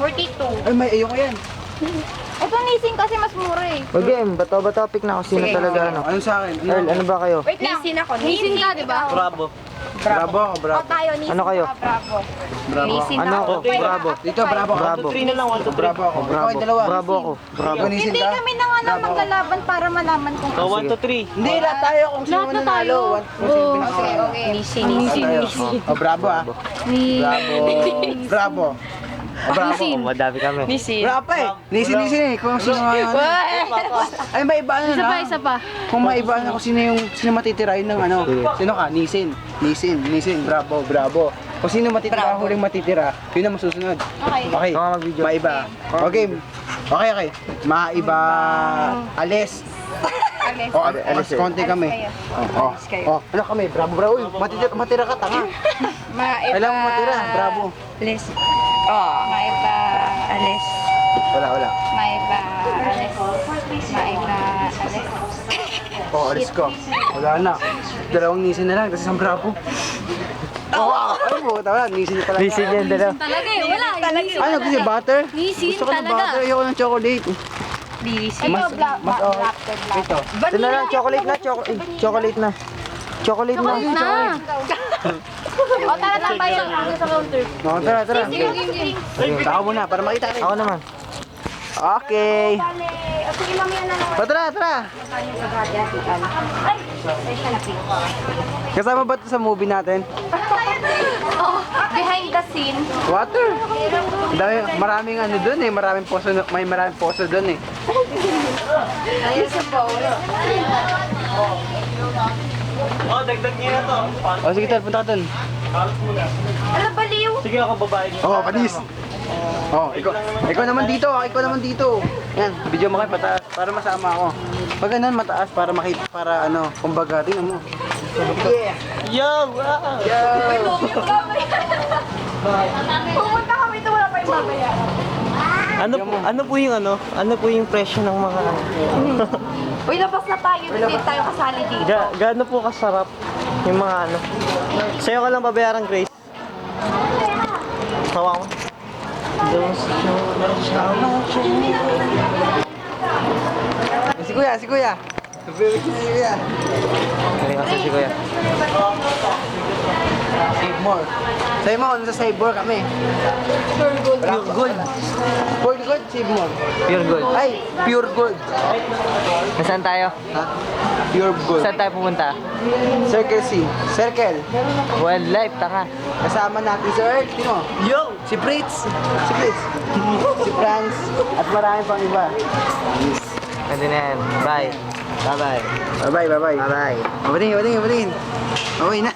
42. Ay, may ayoko yan. Ito Nissin kasi mas mura eh. O game, bato ba topic na kung sino Sige. talaga ano? Ano sa akin? Earl, ano ba kayo? Wait lang. Nissin ako. Nissin ka, di ba? Bravo. Bravo ako, O bravo. tayo, Nissin Ano kayo? ka, Bravo. Bravo Nissin Ano ako? Okay. Bravo. Dito, bravo ako. Bravo. 3 na lang, 1 to 3. Bravo ako. Bravo. Okay, dalawa. Bravo ako. Bravo. Ikaw, Nissin Hindi ka? kami na nga lang Bravo ako. maglalaban para malaman kung So, 1 to 3. Hindi, lahat tayo kung sino Lahat na mananalo. tayo. Kung sino pinaka- Okay, okay. Nissin, Nissin, Nissin. Oh, bravo ah. Bravo. Bravo. Oh, bravo. Oh, madami kami. Nissin. Wala pa eh. Nisin eh. Kung sino nga ano. Ay, may iba ano na. Isa pa. Kung may iba ano kung sino matitira yun ng ano. Sino ka? Nisin. Bravo, bravo. Kung sino matitira, huling matitira, yun ang masusunod. Okay. Okay. Ikaw nga mag-video. Maiba. Okay. Okay. Maiba. Ales. Alis. Oh, alis konti kami. Oh. Oh, ano kami? Bravo, bravo. Uy, matira ka tanga. Maiba. Kailangan mo matira. Bravo. Alis. Oh. Maiba. Alis. Wala. Maiba. Alis. Maiba. Alis. Oh, alis ko. Wala na. Dalawang nisin na lang, kasi isang bravo. Oh, ay mo, tama, nisin niya pala. Busy yan, dalaw. Talaga eh. Wala. Talaga eh. Ano, gusto niya butter? Nisin Gusto ko ng talaga. butter, ayoko ng chocolate. Ito, Mas okay. Ito. Ito na lang, chocolate na, chocolate na. Chocolate na. O, tara na bayan sa counter. No, tara. Game. Ako muna, para makita rin. Ako naman. Okay. O, sige, mamaya na lang. O, tara. Kasama ba ito sa movie natin? Oh, behind the scene. Water. Maraming ano dun eh, maraming poso dun eh. Ayun sa bowl. Oh, dagdag niya na to. O, sige tol, punta ka dun. Ano, baliw? Sige ako babae niyo. Oo, panis. Oh, ikaw naman dito. Yan, video mo kayo pataas para masama ako. Pag ganun mataas para makita, para ano, kumbaga, tingnan mo. Yeah. Yo! Wow! Pumunta kami ito, wala pa yung babaya. Ano po yung presyo ng mga Uy, labas na tayo. Hindi tayo kasali dito. gaano po kasarap yung mga ano? Sa'yo ka lang babayaran, Grace. Tawa mo. Si kuya. Si kuya. Kaya kasi si Kuya. Save more. Save more, sa save more kami. Pure gold. Pure gold, save more. Pure gold. Ay, pure gold. Nasaan tayo? Ha? Pure gold. Saan tayo pumunta? Circle C. Circle. Wildlife, tanga. Kasama natin si Earth. Sino? Yo! Si Fritz. Si Franz. At marami pang iba. Pwede na yan. Bye. Bye-bye. Bye-bye. Bye-bye. Mabatingin. Okay na.